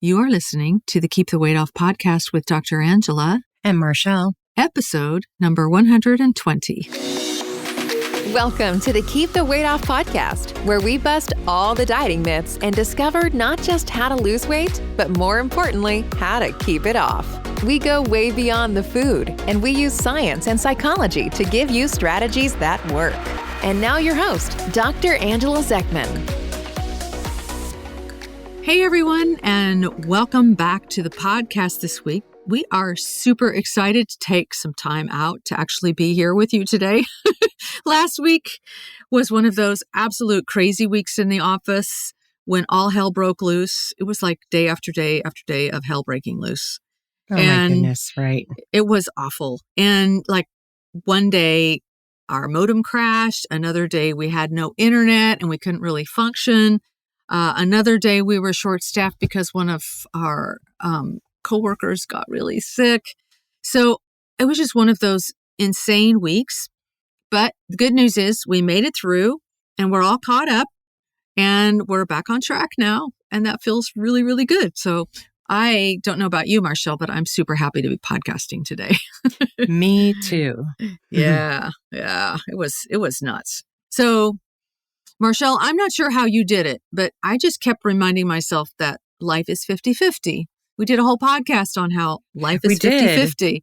You are listening to the Keep the Weight Off podcast with Dr. Angela and Marchelle, episode number 120. Welcome to the Keep the Weight Off podcast, where we bust all the dieting myths and discover not just how to lose weight, but more importantly, how to keep it off. We go way beyond the food, and we use science and psychology to give you strategies that work. And now your host, Dr. Angela Zechmann. Hey everyone, and welcome back to the podcast this week. We are super excited to take some time out to actually be here with you today. Last week was one of those absolute crazy weeks in the office when all hell broke loose. It was like day after day after day of hell breaking loose. Oh my goodness, right. It was awful. And like one day our modem crashed. Another day we had no internet and we couldn't really function. Another day we were short-staffed because one of our coworkers got really sick. So it was just one of those insane weeks. But the good news is we made it through and we're all caught up and we're back on track now. And that feels really, really good. So I don't know about you, Marchelle, but I'm super happy to be podcasting today. Me too. Yeah. It was nuts. So Marchelle, I'm not sure how you did it, but I just kept reminding myself that life is 50-50. We did a whole podcast on how life is 50-50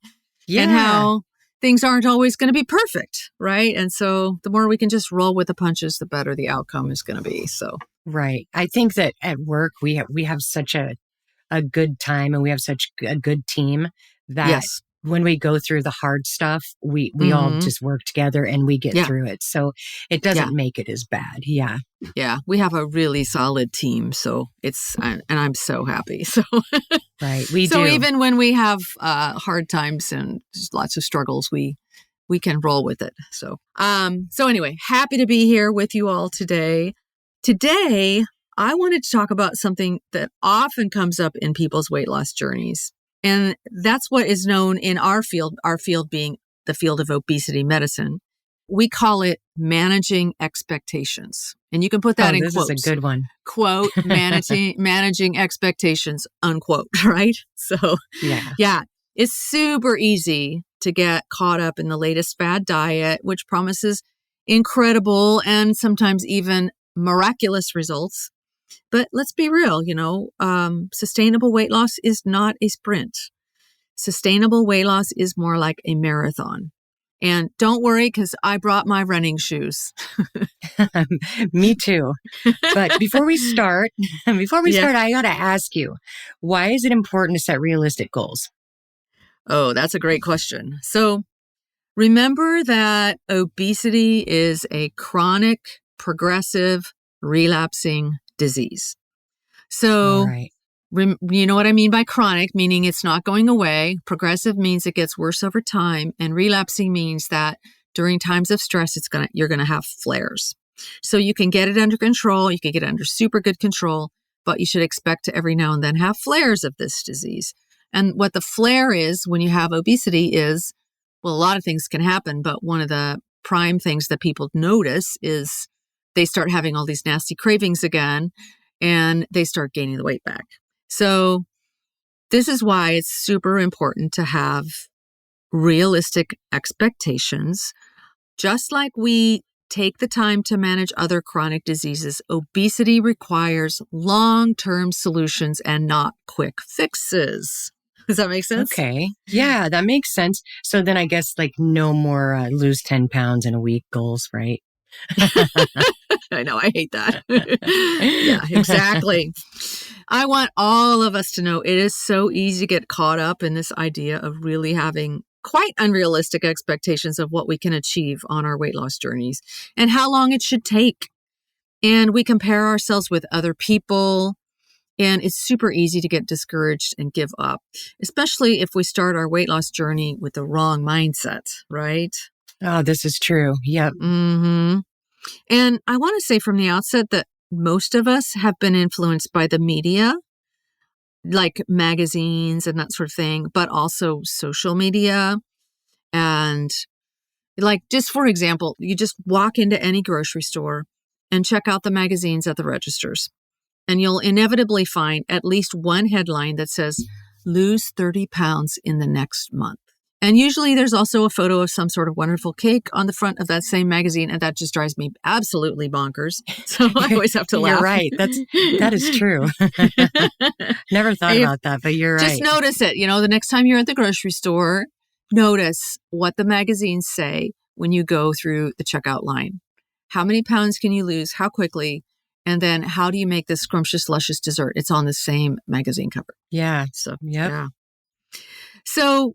and how things aren't always going to be perfect, right? And so the more we can just roll with the punches, the better the outcome is going to be. So right. I think that at work, we have such a good time and we have such a good team that when we go through the hard stuff, we all just work together and we get through it. So it doesn't make it as bad. Yeah. Yeah. We have a really solid team. So and I'm so happy. So, right. We do. So even when we have hard times and just lots of struggles, we can roll with it. So anyway, happy to be here with you all today. Today, I wanted to talk about something that often comes up in people's weight loss journeys. And that's what is known in our field being the field of obesity medicine. We call it managing expectations. And you can put that in quotes. This is a good one. Quote, managing expectations, unquote, right? So, yeah, it's super easy to get caught up in the latest fad diet, which promises incredible and sometimes even miraculous results. But let's be real, sustainable weight loss is not a sprint. Sustainable weight loss is more like a marathon. And don't worry, because I brought my running shoes. Me too. But before we start, I got to ask you, why is it important to set realistic goals? Oh, that's a great question. So remember that obesity is a chronic, progressive, relapsing disease. So, you know what I mean by chronic, meaning it's not going away. Progressive means it gets worse over time. And relapsing means that during times of stress, you're going to have flares. So you can get it under control. You can get it under super good control, but you should expect to every now and then have flares of this disease. And what the flare is when you have obesity is, well, a lot of things can happen, but one of the prime things that people notice is they start having all these nasty cravings again, and they start gaining the weight back. So this is why it's super important to have realistic expectations. Just like we take the time to manage other chronic diseases, obesity requires long-term solutions and not quick fixes. Does that make sense? Okay. Yeah, that makes sense. So then I guess no more lose 10 pounds in a week goals, right? I know, I hate that. Yeah, exactly. I want all of us to know it is so easy to get caught up in this idea of really having quite unrealistic expectations of what we can achieve on our weight loss journeys and how long it should take. And we compare ourselves with other people, and it's super easy to get discouraged and give up, especially if we start our weight loss journey with the wrong mindset, right? Oh, this is true. Yep. Mm-hmm. And I want to say from the outset that most of us have been influenced by the media, like magazines and that sort of thing, but also social media. And just for example, you just walk into any grocery store and check out the magazines at the registers. and you'll inevitably find at least one headline that says, lose 30 pounds in the next month. And usually there's also a photo of some sort of wonderful cake on the front of that same magazine, and that just drives me absolutely bonkers. So I always have to laugh. You're right. That is true. Never thought about that, but you're right. Just notice it. The next time you're at the grocery store, notice what the magazines say when you go through the checkout line. How many pounds can you lose? How quickly? And then how do you make this scrumptious, luscious dessert? It's on the same magazine cover. Yeah. So, yep. Yeah. So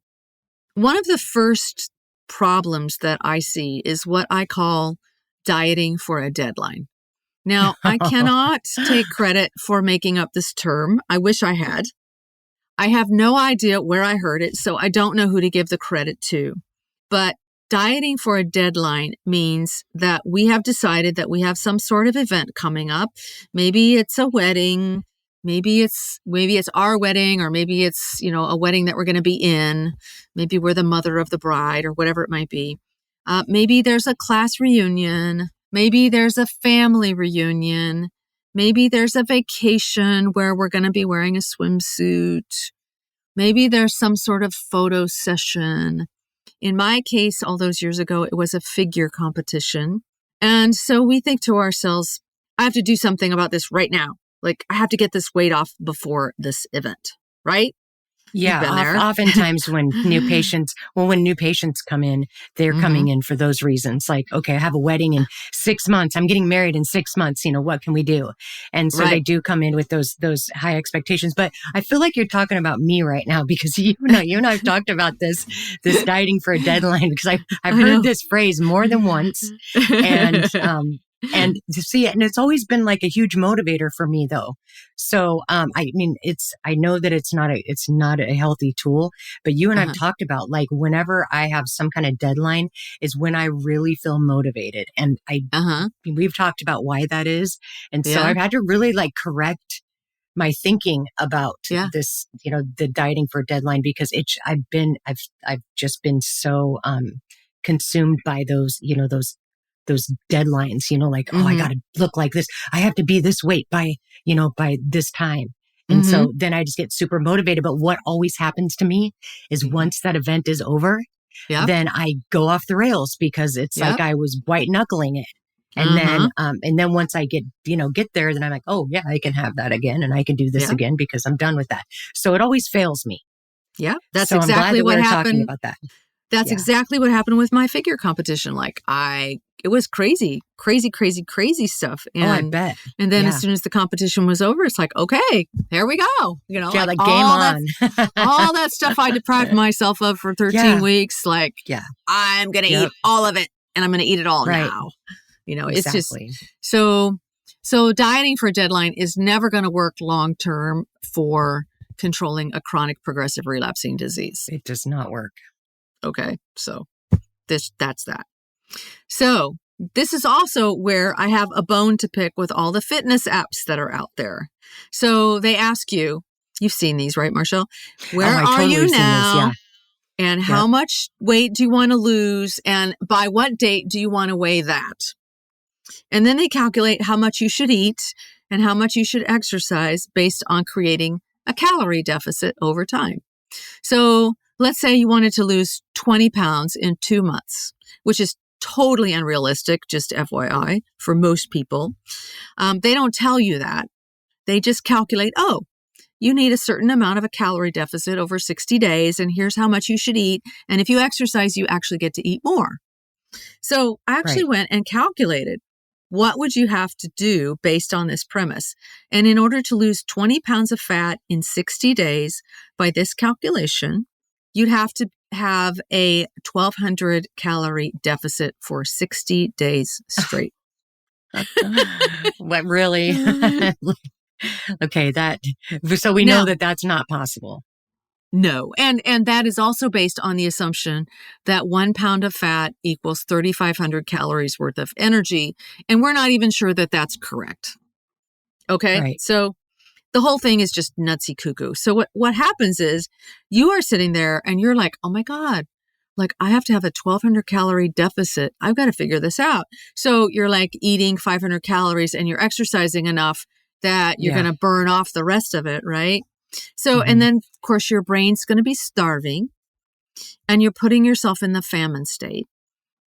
one of the first problems that I see is what I call dieting for a deadline. Now, I cannot take credit for making up this term. I wish I had. I have no idea where I heard it, so I don't know who to give the credit to. But dieting for a deadline means that we have decided that we have some sort of event coming up. Maybe it's a wedding. Maybe it's our wedding, or maybe it's, a wedding that we're going to be in. Maybe we're the mother of the bride, or whatever it might be. Maybe there's a class reunion. Maybe there's a family reunion. Maybe there's a vacation where we're going to be wearing a swimsuit. Maybe there's some sort of photo session. In my case, all those years ago, it was a figure competition. And so we think to ourselves, I have to do something about this right now. Like, I have to get this weight off before this event, right? Yeah. Oftentimes when new patients come in, they're coming in for those reasons. Like, okay, I have a wedding in 6 months. I'm getting married in 6 months. What can we do? And so they do come in with those high expectations. But I feel like you're talking about me right now, because you and I've talked about this dieting for a deadline, because I've heard this phrase more than once. And to see it, and it's always been like a huge motivator for me, though. So, I know that it's not a healthy tool, but you and I've talked about, like, whenever I have some kind of deadline is when I really feel motivated. And we've talked about why that is. And so I've had to really correct my thinking about this, the dieting for a deadline, because I've just been so, consumed by those deadlines, oh, I got to look like this. I have to be this weight by this time. And so then I just get super motivated. But what always happens to me is once that event is over, then I go off the rails, because it's like I was white knuckling it. And then once I get there, then I'm like, oh yeah, I can have that again. And I can do this again, because I'm done with that. So it always fails me. Yeah. That's so exactly what happened. Talking about that. That's exactly what happened with my figure competition. It was crazy stuff. And, I bet. And then as soon as the competition was over, it's like, okay, here we go. Game on. All that stuff I deprived myself of for 13 weeks. I'm going to eat all of it, and I'm going to eat it all now. It's just, so dieting for a deadline is never going to work long-term for controlling a chronic progressive relapsing disease. It does not work. Okay, so that's that. So this is also where I have a bone to pick with all the fitness apps that are out there. So they ask you, you've seen these, right, Marchelle? Where are you now? And how much weight do you want to lose? And by what date do you want to weigh that? And then they calculate how much you should eat and how much you should exercise based on creating a calorie deficit over time. So let's say you wanted to lose 20 pounds in 2 months, which is totally unrealistic, just FYI, for most people. They don't tell you that. They just calculate, you need a certain amount of a calorie deficit over 60 days, and here's how much you should eat. And if you exercise, you actually get to eat more. So I actually went and calculated, what would you have to do based on this premise? And in order to lose 20 pounds of fat in 60 days, by this calculation, you'd have to have a 1,200 calorie deficit for 60 days straight. What, really? Okay, so we know that that's not possible. No. And that is also based on the assumption that 1 pound of fat equals 3,500 calories worth of energy. And we're not even sure that that's correct. Okay. Right. So the whole thing is just nutsy cuckoo. So what happens is you are sitting there and you're like, oh my God, I have to have a 1,200 calorie deficit. I've got to figure this out. So you're eating 500 calories and you're exercising enough that you're going to burn off the rest of it, right? So, and then of course your brain's going to be starving and you're putting yourself in the famine state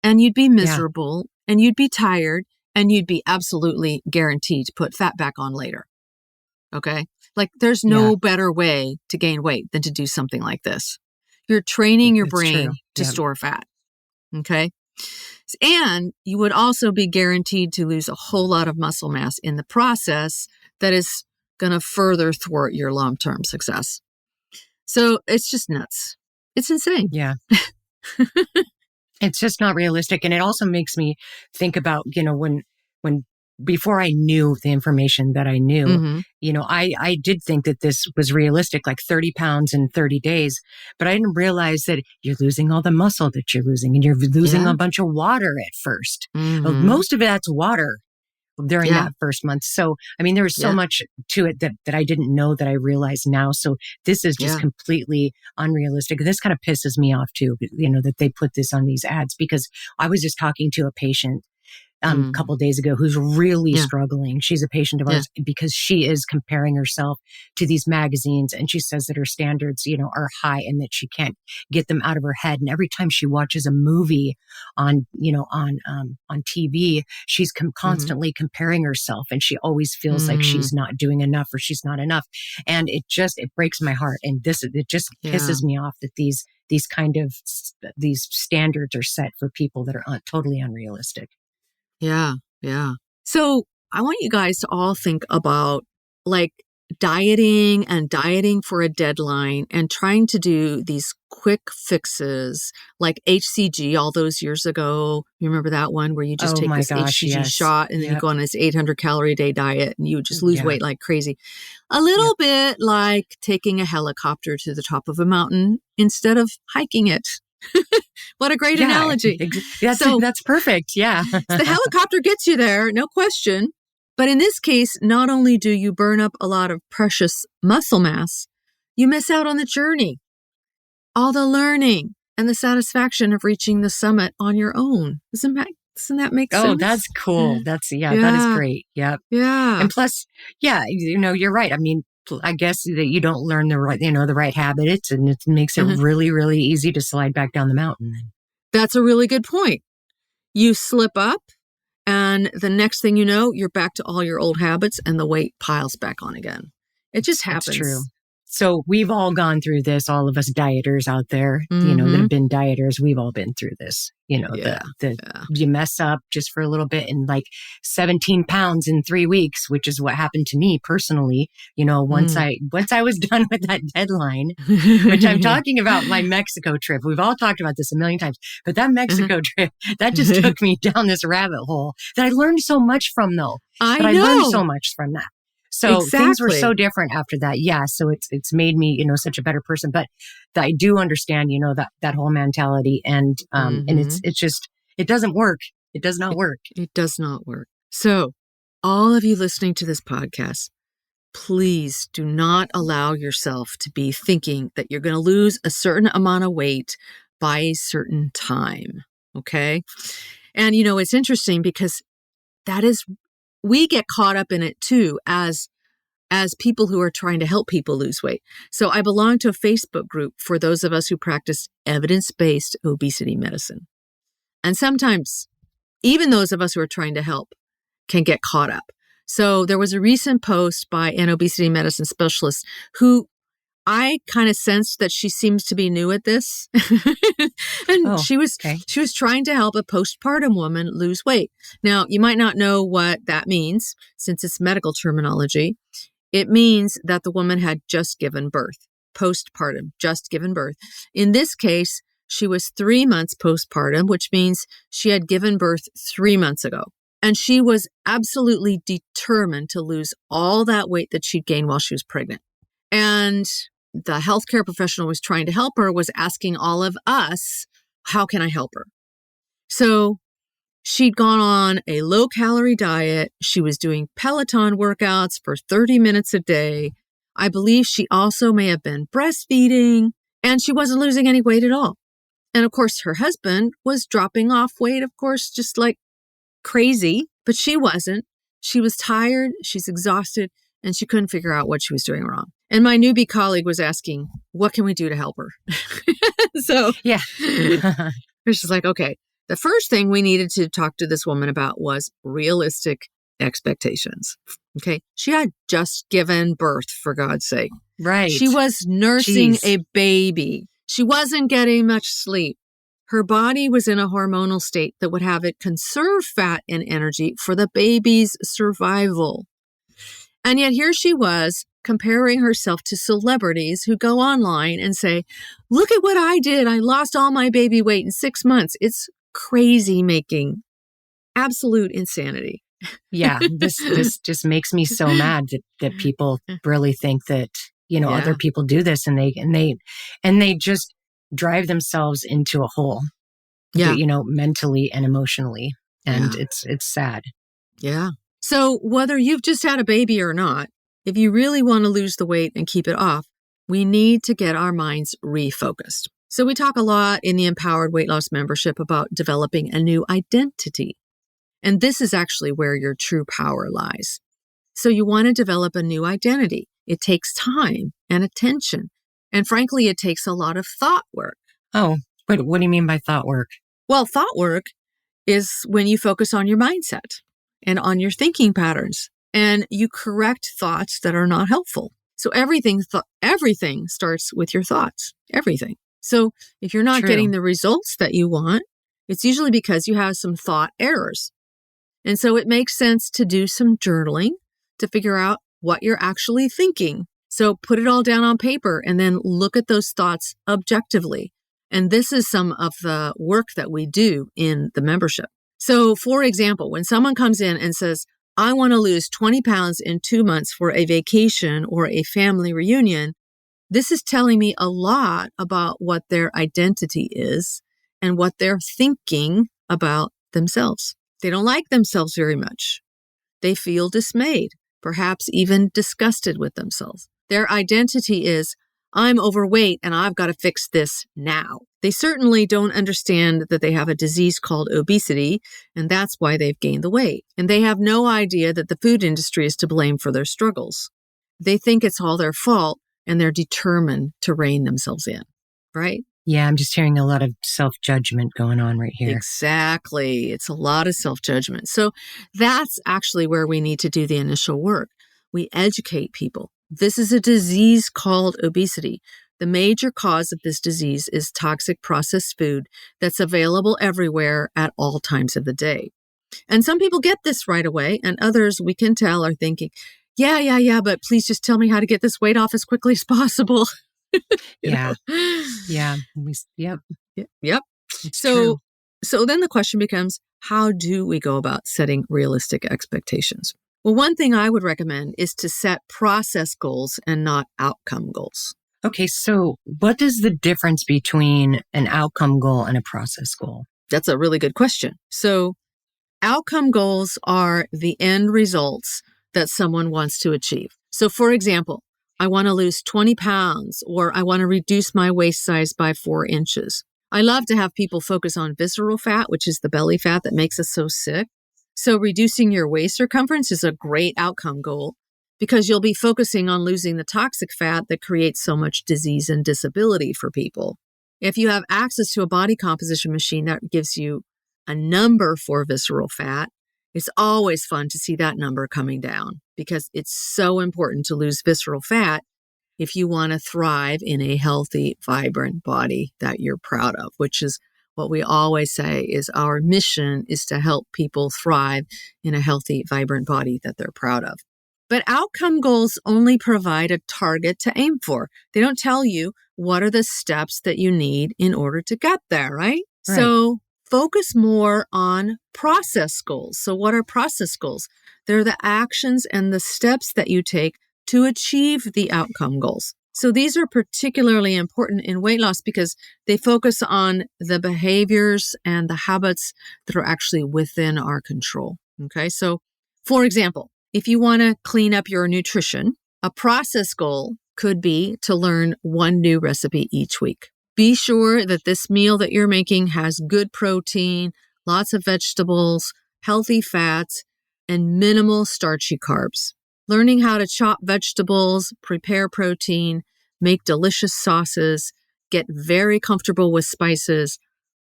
and you'd be miserable and you'd be tired and you'd be absolutely guaranteed to put fat back on later. Okay? Like there's no better way to gain weight than to do something like this. You're training your brain to store fat. Okay? And you would also be guaranteed to lose a whole lot of muscle mass in the process that is going to further thwart your long-term success. So it's just nuts. It's insane. Yeah. It's just not realistic. And it also makes me think about, when before I knew the information that I knew, I did think that this was realistic, like 30 pounds in 30 days, but I didn't realize that you're losing all the muscle that you're losing and you're losing a bunch of water at first. Most of that's water during that first month. So, I mean, there was so much to it that I didn't know that I realize now. So this is just completely unrealistic. This kind of pisses me off too, that they put this on these ads, because I was just talking to a patient a couple of days ago who's really struggling. She's a patient of ours because she is comparing herself to these magazines, and she says that her standards, are high and that she can't get them out of her head. And every time she watches a movie on TV, she's constantly comparing herself, and she always feels like she's not doing enough or she's not enough. And it breaks my heart. And it just pisses me off that these standards are set for people that are totally unrealistic. Yeah. So I want you guys to all think about like dieting for a deadline and trying to do these quick fixes like HCG all those years ago. You remember that one where you just take this HCG shot and then you go on this 800 calorie a day diet and you would just lose weight like crazy. A little bit like taking a helicopter to the top of a mountain instead of hiking it. What a great analogy. That's perfect. Yeah. So the helicopter gets you there, no question. But in this case, not only do you burn up a lot of precious muscle mass, you miss out on the journey, all the learning and the satisfaction of reaching the summit on your own. Doesn't that make sense? Oh, that's cool. That is great. Yep. Yeah. And plus, you're right. I mean, I guess that you don't learn the right habits, and it makes it really, really easy to slide back down the mountain. That's a really good point. You slip up, and the next thing you know, you're back to all your old habits, and the weight piles back on again. It just happens. That's true. So we've all gone through this, all of us dieters out there, that have been dieters. We've all been through this, you mess up just for a little bit and like 17 pounds in 3 weeks, which is what happened to me personally. Once I was done with that deadline, which I'm talking about my Mexico trip. We've all talked about this a million times, but that Mexico trip, that just took me down this rabbit hole that I learned so much from though. I learned so much from that. So things were so different after that. Yeah. So it's made me, such a better person, but I do understand, that whole mentality and it's just, it doesn't work. It does not work. It does not work. So all of you listening to this podcast, please do not allow yourself to be thinking that you're going to lose a certain amount of weight by a certain time. Okay. And, it's interesting because we get caught up in it too as people who are trying to help people lose weight. So I belong to a Facebook group for those of us who practice evidence-based obesity medicine. And sometimes even those of us who are trying to help can get caught up. So there was a recent post by an obesity medicine specialist who I kind of sensed that she seems to be new at this. And she was trying to help a postpartum woman lose weight. Now, you might not know what that means since it's medical terminology. It means that the woman had just given birth, postpartum, just given birth. In this case, she was 3 months postpartum, which means she had given birth 3 months ago. And she was absolutely determined to lose all that weight that she'd gained while she was pregnant. And the healthcare professional was trying to help her, was asking all of us, how can I help her? So she'd gone on a low-calorie diet. She was doing Peloton workouts for 30 minutes a day. I believe she also may have been breastfeeding, and she wasn't losing any weight at all. And of course, her husband was dropping off weight, of course, just like crazy, but she wasn't. She was tired. She's exhausted. and she couldn't figure out what she was doing wrong. And my newbie colleague was asking, what can we do to help her? So yeah, she's like, okay, the first thing we needed to talk to this woman about was realistic expectations. Okay. She had just given birth, for God's sake. Right. She was nursing a baby. She wasn't getting much sleep. Her body was in a hormonal state that would have it conserve fat and energy for the baby's survival. And yet here she was comparing herself to celebrities who go online and say, look at what I did. I lost all my baby weight in 6 months. It's crazy making. Absolute insanity. Yeah, this just makes me so mad that people really think that, other people do this and they just drive themselves into a hole. Yeah. Mentally and emotionally. And it's sad. Yeah. So whether you've just had a baby or not, if you really want to lose the weight and keep it off, we need to get our minds refocused. So we talk a lot in the Empowered Weight Loss membership about developing a new identity. And this is actually where your true power lies. So you want to develop a new identity. It takes time and attention. And frankly, it takes a lot of thought work. Oh, what do you mean by thought work? Well, thought work is when you focus on your mindset and on your thinking patterns and you correct thoughts that are not helpful. So everything starts with your thoughts, everything. So if you're not getting the results that you want, it's usually because you have some thought errors. And so it makes sense to do some journaling to figure out what you're actually thinking. So put it all down on paper and then look at those thoughts objectively. And this is some of the work that we do in the membership. So for example, when someone comes in and says, I want to lose 20 pounds in 2 months for a vacation or a family reunion, this is telling me a lot about what their identity is and what they're thinking about themselves. They don't like themselves very much. They feel dismayed, perhaps even disgusted with themselves. Their identity is, I'm overweight and I've got to fix this now. They certainly don't understand that they have a disease called obesity, and that's why they've gained the weight. And they have no idea that the food industry is to blame for their struggles. They think it's all their fault, and they're determined to rein themselves in, right? Yeah, I'm just hearing a lot of self-judgment going on right here. Exactly. It's a lot of self-judgment. So that's actually where we need to do the initial work. We educate people. This is a disease called obesity. The major cause of this disease is toxic processed food that's available everywhere at all times of the day. And some people get this right away, and others, we can tell, are thinking, yeah, but please just tell me how to get this weight off as quickly as possible. Yep. Yep. So then the question becomes, how do we go about setting realistic expectations? Well, one thing I would recommend is to set process goals and not outcome goals. Okay, so what is the difference between an outcome goal and a process goal? That's a really good question. So outcome goals are the end results that someone wants to achieve. So for example, I want to lose 20 pounds, or I want to reduce my waist size by 4 inches. I love to have people focus on visceral fat, which is the belly fat that makes us so sick. So reducing your waist circumference is a great outcome goal because you'll be focusing on losing the toxic fat that creates so much disease and disability for people. If you have access to a body composition machine that gives you a number for visceral fat, it's always fun to see that number coming down because it's so important to lose visceral fat if you want to thrive in a healthy, vibrant body that you're proud of, which is what we always say is our mission is to help people thrive in a healthy, vibrant body that they're proud of. But outcome goals only provide a target to aim for. They don't tell you what are the steps that you need in order to get there, right? So focus more on process goals. So what are process goals? They're the actions and the steps that you take to achieve the outcome goals. So these are particularly important in weight loss because they focus on the behaviors and the habits that are actually within our control. Okay. So for example, if you want to clean up your nutrition, a process goal could be to learn one new recipe each week. Be sure that this meal that you're making has good protein, lots of vegetables, healthy fats, and minimal starchy carbs. learning how to chop vegetables, prepare protein, make delicious sauces, get very comfortable with spices.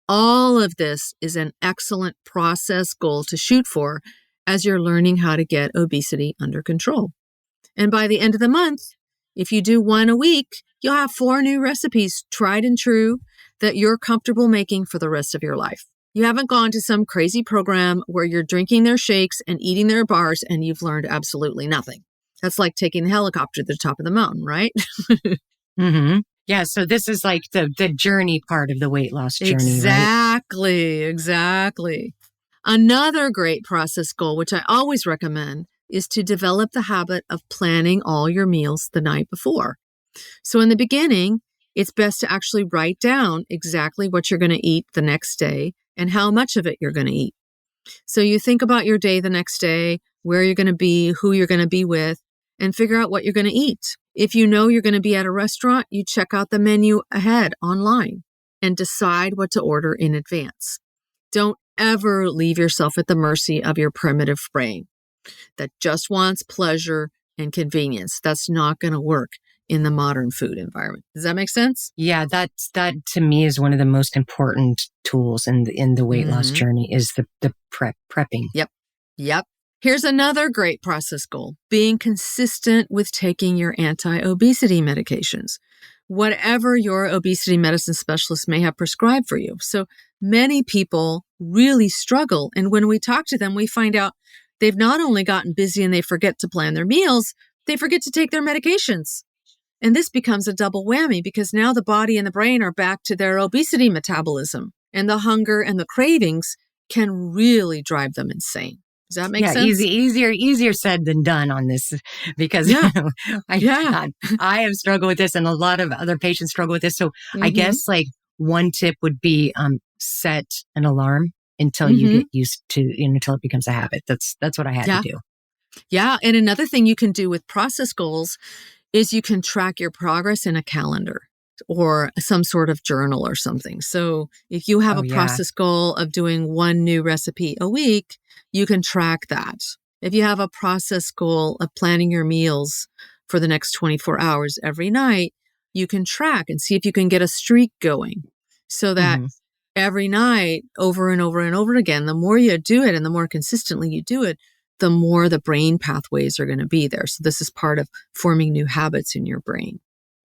All of this is an excellent process goal to shoot for as you're learning how to get obesity under control. And by the end of the month, if you do one a week, you'll have 4 new recipes, tried and true, that you're comfortable making for the rest of your life. You haven't gone to some crazy program where you're drinking their shakes and eating their bars and you've learned absolutely nothing. That's like taking the helicopter to the top of the mountain, right? Mm-hmm. Yeah, so this is like the journey part of the weight loss journey, right? Exactly. Another great process goal, which I always recommend, is to develop the habit of planning all your meals the night before. So in the beginning, it's best to actually write down exactly what you're going to eat the next day and how much of it you're going to eat. So you think about your day the next day, where you're going to be, who you're going to be with, and figure out what you're going to eat. If you know you're going to be at a restaurant, you check out the menu ahead online and decide what to order in advance. Don't ever leave yourself at the mercy of your primitive brain that just wants pleasure and convenience. That's not going to work in the modern food environment. Does that make sense? Yeah, that to me is one of the most important tools in the weight loss journey is the prepping. Yep. Here's another great process goal: being consistent with taking your anti-obesity medications, whatever your obesity medicine specialist may have prescribed for you. So many people really struggle. And when we talk to them, we find out they've not only gotten busy and they forget to plan their meals, they forget to take their medications. And this becomes a double whammy because now the body and the brain are back to their obesity metabolism, and the hunger and the cravings can really drive them insane. Does that make sense? Easier said than done on this because I have struggled with this and a lot of other patients struggle with this. So I guess like one tip would be set an alarm until you get used to, until it becomes a habit. That's what I had to do. Yeah. And another thing you can do with process goals is you can track your progress in a calendar or some sort of journal or something. So if you have a process goal of doing 1 new recipe a week, you can track that. If you have a process goal of planning your meals for the next 24 hours every night, you can track and see if you can get a streak going so that every night, over and over and over again, the more you do it and the more consistently you do it, the more the brain pathways are going to be there. So this is part of forming new habits in your brain,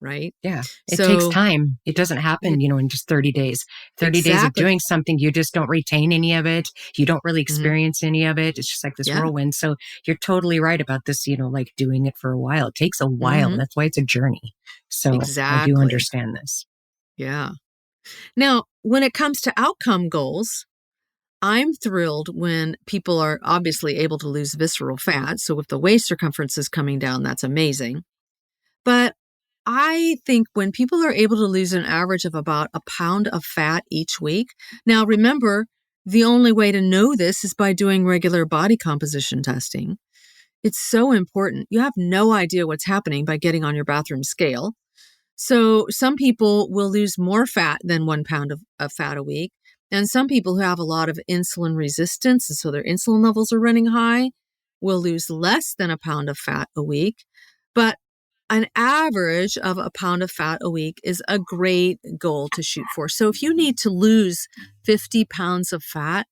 right? Yeah. It takes time. It doesn't happen, in just 30 days. 30 days of doing something, you just don't retain any of it. You don't really experience any of it. It's just like this whirlwind. So you're totally right about this, like doing it for a while. It takes a while. That's why it's a journey. So I do understand this. Yeah. Now, when it comes to outcome goals, I'm thrilled when people are obviously able to lose visceral fat. So if the waist circumference is coming down, that's amazing. But I think when people are able to lose an average of about a pound of fat each week. Now, remember, the only way to know this is by doing regular body composition testing. It's so important. You have no idea what's happening by getting on your bathroom scale. So some people will lose more fat than 1 pound of fat a week. And some people who have a lot of insulin resistance, and so their insulin levels are running high, will lose less than a pound of fat a week. But an average of a pound of fat a week is a great goal to shoot for. So if you need to lose 50 pounds of fat,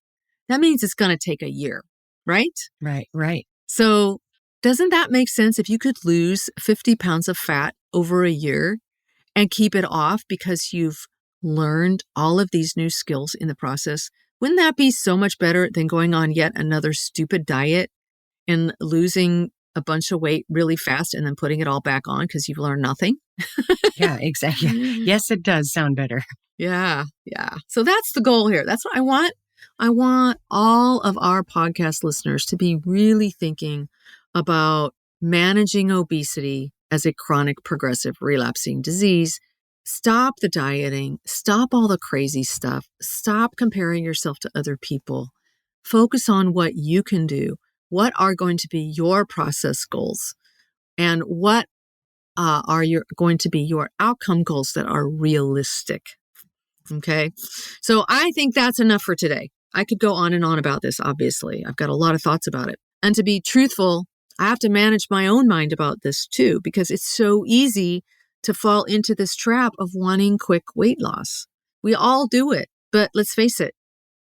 that means it's going to take a year, right? Right. So doesn't that make sense? If you could lose 50 pounds of fat over a year and keep it off because you've learned all of these new skills in the process, wouldn't that be so much better than going on yet another stupid diet and losing a bunch of weight really fast and then putting it all back on because you've learned nothing? Yeah, exactly. Yes, it does sound better. Yeah. So that's the goal here. That's what I want. I want all of our podcast listeners to be really thinking about managing obesity as a chronic progressive relapsing disease. Stop the dieting. Stop all the crazy stuff. Stop comparing yourself to other people. Focus on what you can do. What are going to be your process goals? And what are going to be your outcome goals that are realistic? Okay. So I think that's enough for today. I could go on and on about this, obviously. I've got a lot of thoughts about it. And to be truthful, I have to manage my own mind about this too, because it's so easy to fall into this trap of wanting quick weight loss. We all do it, but let's face it,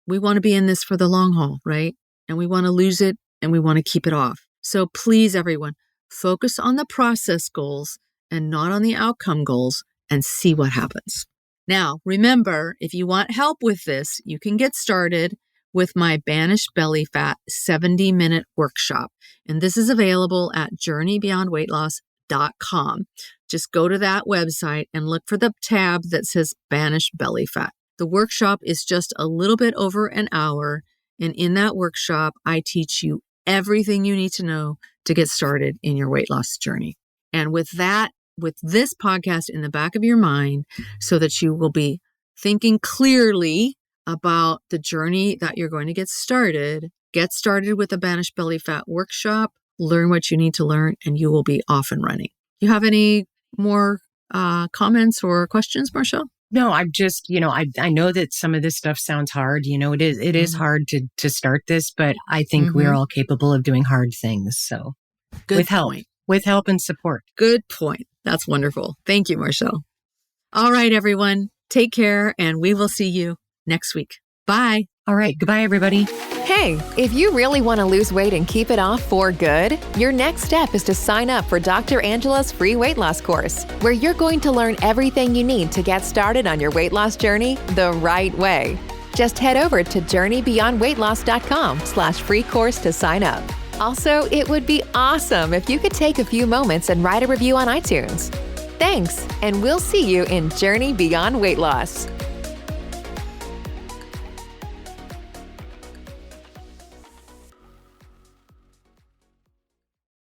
we want to be in this for the long haul, right? And we want to lose it and we want to keep it off. So please, everyone, focus on the process goals and not on the outcome goals and see what happens. Now, remember, if you want help with this, you can get started with my Banish Belly Fat 70-minute workshop. And this is available at JourneyBeyondWeightLoss.com. Just go to that website and look for the tab that says Banish Belly Fat. The workshop is just a little bit over an hour. And in that workshop, I teach you everything you need to know to get started in your weight loss journey. And with that, with this podcast in the back of your mind, so that you will be thinking clearly about the journey that you're going to get started with the Banish Belly Fat workshop, learn what you need to learn, and you will be off and running. You have any more comments or questions, Marchelle? No, I'm just, I know that some of this stuff sounds hard. It is hard to start this, but I think we're all capable of doing hard things. So with help and support. Good point. That's wonderful. Thank you, Marchelle. All right, everyone, take care and we will see you next week. Bye. All right. Goodbye, everybody. Hey, if you really want to lose weight and keep it off for good, your next step is to sign up for Dr. Angela's free weight loss course, where you're going to learn everything you need to get started on your weight loss journey the right way. Just head over to JourneyBeyondWeightLoss.com/free course to sign up. Also, it would be awesome if you could take a few moments and write a review on iTunes. Thanks, and we'll see you in Journey Beyond Weight Loss.